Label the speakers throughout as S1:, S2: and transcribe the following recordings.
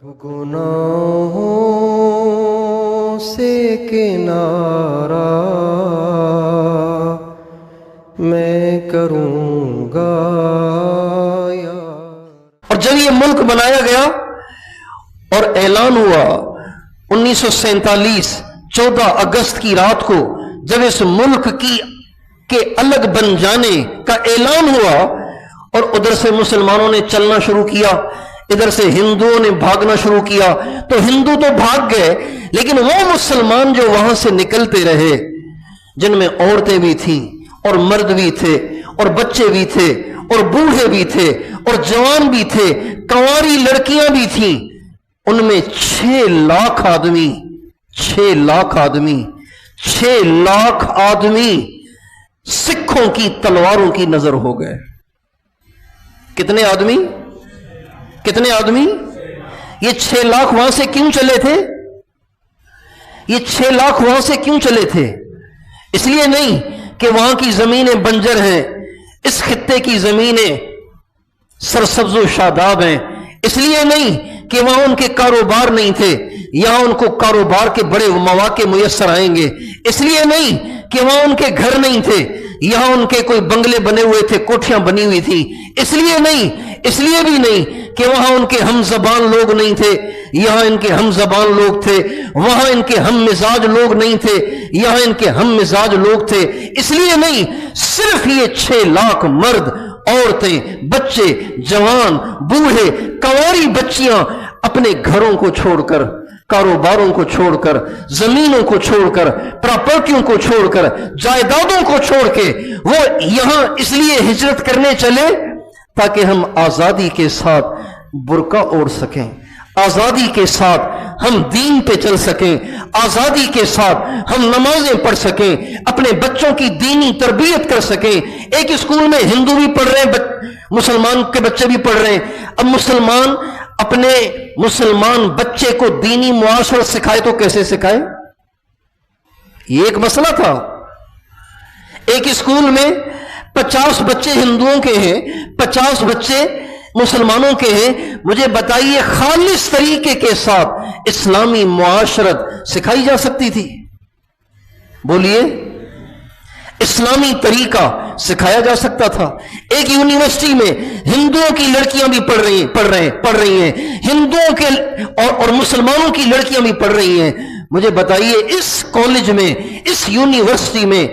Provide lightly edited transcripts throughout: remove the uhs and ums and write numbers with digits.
S1: اب گناہوں سے کنارہ میں کروں گا یار۔
S2: اور جب یہ ملک بنایا گیا اور اعلان ہوا 1947 14 اگست کی رات کو، جب اس ملک کے الگ بن جانے کا اعلان ہوا اور ادھر سے مسلمانوں نے چلنا شروع کیا، ادھر سے ہندوؤں نے بھاگنا شروع کیا، تو ہندو تو بھاگ گئے، لیکن وہ مسلمان جو وہاں سے نکلتے رہے، جن میں عورتیں بھی تھیں اور مرد بھی تھے اور بچے بھی تھے اور بوڑھے بھی تھے اور جوان بھی تھے، کنواری لڑکیاں بھی تھیں، ان میں 6 لاکھ آدمی 6 لاکھ آدمی سکھوں کی تلواروں کی نظر ہو گئے۔ کتنے آدمی؟ یہ 6 لاکھ وہاں سے کیوں چلے تھے؟ یہ 6 لاکھ وہاں سے کیوں چلے تھے؟ اس لیے نہیں کہ وہاں کی زمینیں بنجر ہیں، اس خطے کی زمینیں سرسبز و شاداب ہیں، اس لیے نہیں کہ وہاں ان کے کاروبار نہیں تھے، یہاں ان کو کاروبار کے بڑے مواقع میسر آئیں گے، اس لیے نہیں کہ وہاں ان کے گھر نہیں تھے، یہاں ان کے کوئی بنگلے بنے ہوئے تھے، کوٹھیاں بنی ہوئی تھی، اس لیے بھی نہیں کہ وہاں ان کے ہم زبان لوگ نہیں تھے، یہاں ان کے ہم زبان لوگ تھے، وہاں ان کے ہم مزاج لوگ نہیں تھے، یہاں ان کے ہم مزاج لوگ تھے، اس لیے نہیں، صرف یہ 6 لاکھ مرد، عورتیں، بچے، جوان، بوڑھے، کنواری بچیاں اپنے گھروں کو چھوڑ کر، کاروباروں کو چھوڑ کر، زمینوں کو چھوڑ کر، پراپرٹیوں کو چھوڑ کر، جائیدادوں کو چھوڑ کے وہ یہاں اس لیے ہجرت کرنے چلے تاکہ ہم آزادی کے ساتھ برقع اوڑھ سکیں، آزادی کے ساتھ ہم دین پہ چل سکیں، آزادی کے ساتھ ہم نمازیں پڑھ سکیں، اپنے بچوں کی دینی تربیت کر سکیں۔ ایک اسکول میں ہندو بھی پڑھ رہے ہیں، مسلمان کے بچے بھی پڑھ رہے ہیں، اب مسلمان اپنے مسلمان بچے کو دینی معاشرت سکھائے تو کیسے سکھائے؟ یہ ایک مسئلہ تھا۔ ایک اسکول میں 50 بچے ہندوؤں کے ہیں، 50 بچے مسلمانوں کے ہیں، مجھے بتائیے خالص طریقے کے ساتھ اسلامی معاشرت سکھائی جا سکتی تھی؟ بولیے، اسلامی طریقہ سکھایا جا سکتا تھا؟ ایک یونیورسٹی میں ہندوؤں کی لڑکیاں بھی پڑھ رہی ہیں، ہندوؤں کے اور مسلمانوں کی لڑکیاں بھی پڑھ رہی ہیں، مجھے بتائیے اس کالج میں، اس یونیورسٹی میں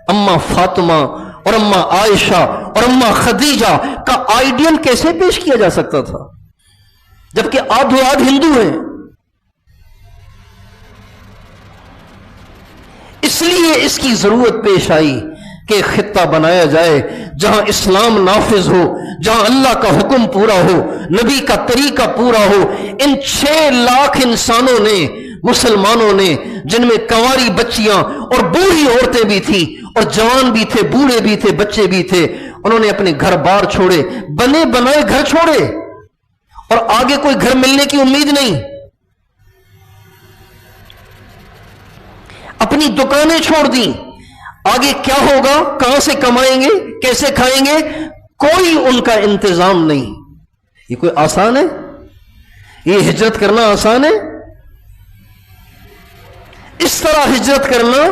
S2: اماں فاطمہ اور اماں عائشہ اور اماں خدیجہ کا آئیڈیل کیسے پیش کیا جا سکتا تھا جبکہ آدھ ہندو ہیں؟ اس لیے اس کی ضرورت پیش آئی کہ خطہ بنایا جائے جہاں اسلام نافذ ہو، جہاں اللہ کا حکم پورا ہو، نبی کا طریقہ پورا ہو۔ ان 6 لاکھ انسانوں نے، مسلمانوں نے، جن میں کنواری بچیاں اور بوڑھی عورتیں بھی تھیں اور جوان بھی تھے، بوڑھے بھی تھے، بچے بھی تھے، انہوں نے اپنے گھر بار چھوڑے، بنے بنائے گھر چھوڑے، اور آگے کوئی گھر ملنے کی امید نہیں، اپنی دکانیں چھوڑ دیں، آگے کیا ہوگا، کہاں سے کمائیں گے، کیسے کھائیں گے، کوئی ان کا انتظام نہیں۔ یہ کوئی آسان ہے؟ یہ ہجرت کرنا آسان ہے؟ اس طرح ہجرت کرنا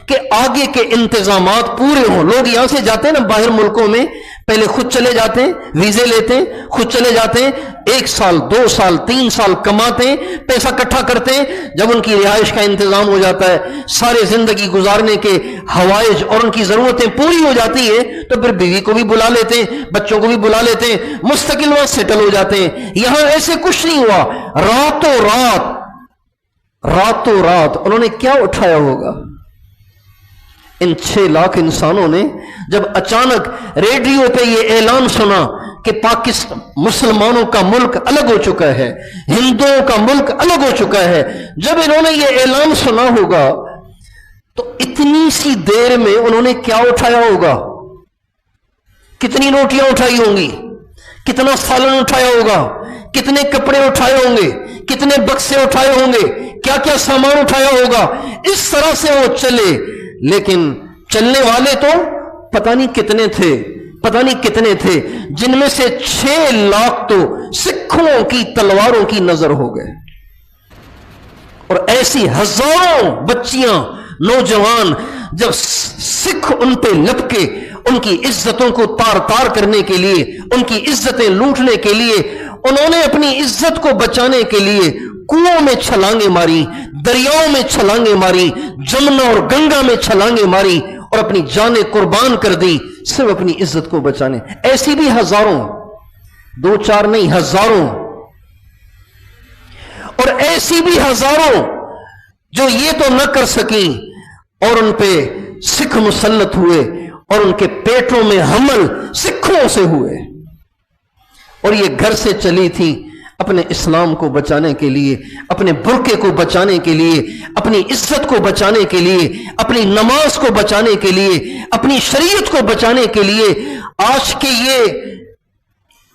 S2: کہ آگے کے انتظامات پورے ہوں۔ لوگ یہاں سے جاتے ہیں نا باہر ملکوں میں، پہلے خود چلے جاتے ہیں، ویزے لیتے ہیں، خود چلے جاتے ہیں، 1 سال 2 سال 3 سال کماتے ہیں، پیسہ اکٹھا کرتے ہیں، جب ان کی رہائش کا انتظام ہو جاتا ہے، سارے زندگی گزارنے کے حوائج اور ان کی ضرورتیں پوری ہو جاتی ہیں، تو پھر بیوی کو بھی بلا لیتے ہیں، بچوں کو بھی بلا لیتے ہیں، مستقل وہاں سیٹل ہو جاتے ہیں۔ یہاں ایسے کچھ نہیں ہوا، راتوں رات انہوں نے کیا اٹھایا ہوگا؟ ان 6 لاکھ انسانوں نے جب اچانک ریڈیو پہ یہ اعلان سنا کہ پاکستان، مسلمانوں کا ملک الگ ہو چکا ہے، ہندوؤں کا ملک الگ ہو چکا ہے، جب انہوں نے یہ اعلان سنا ہوگا تو اتنی سی دیر میں انہوں نے کیا اٹھایا ہوگا؟ کتنی روٹیاں اٹھائی ہوں گی، کتنا سالن اٹھایا ہوگا، کتنے کپڑے اٹھائے ہوں گے، کتنے بکسے اٹھائے ہوں گے، کیا کیا سامان اٹھایا ہوگا۔ اس طرح سے وہ چلے، لیکن چلنے والے تو پتہ نہیں کتنے تھے، پتہ نہیں کتنے تھے، جن میں سے 6 لاکھ تو سکھوں کی تلواروں کی نظر ہو گئے، اور ایسی ہزاروں بچیاں، نوجوان، جب سکھ ان پہ لپکے ان کی عزتوں کو تار تار کرنے کے لیے، ان کی عزتیں لوٹنے کے لیے، انہوں نے اپنی عزت کو بچانے کے لیے کنووں میں چھلانگیں ماری، دریاؤں میں چھلانگیں ماری، جمنا اور گنگا میں چھلانگیں ماری، اور اپنی جانیں قربان کر دی صرف اپنی عزت کو بچانے۔ ایسی بھی ہزاروں، 2-4 نہیں، ہزاروں، اور ایسی بھی ہزاروں جو یہ تو نہ کر سکیں اور ان پہ سکھ مسلط ہوئے اور ان کے پیٹوں میں حمل سکھوں سے ہوئے، اور یہ گھر سے چلی تھی اپنے اسلام کو بچانے کے لیے، اپنے برقعے کو بچانے کے لیے، اپنی عزت کو بچانے کے لیے، اپنی نماز کو بچانے کے لیے، اپنی شریعت کو بچانے کے لیے۔ آج کے یہ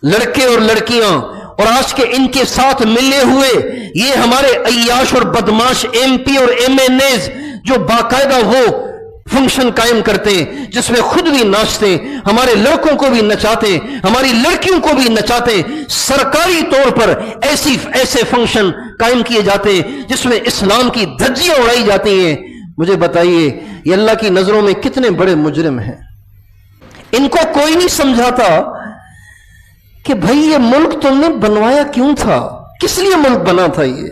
S2: لڑکے اور لڑکیاں اور آج کے ان کے ساتھ ملے ہوئے یہ ہمارے عیاش اور بدماش ایم پی اور ایم این ایز جو باقاعدہ وہ فنکشن قائم کرتے ہیں جس میں خود بھی ناچتے ہیں، ہمارے لڑکوں کو بھی نچاتے ہیں، ہماری لڑکیوں کو بھی نچاتے ہیں، سرکاری طور پر ایسے فنکشن قائم کیے جاتے ہیں جس میں اسلام کی دھجیاں اڑائی جاتی ہیں۔ مجھے بتائیے یہ اللہ کی نظروں میں کتنے بڑے مجرم ہیں؟ ان کو کوئی نہیں سمجھاتا کہ بھائی یہ ملک تم نے بنوایا کیوں تھا، کس لیے ملک بنا تھا یہ؟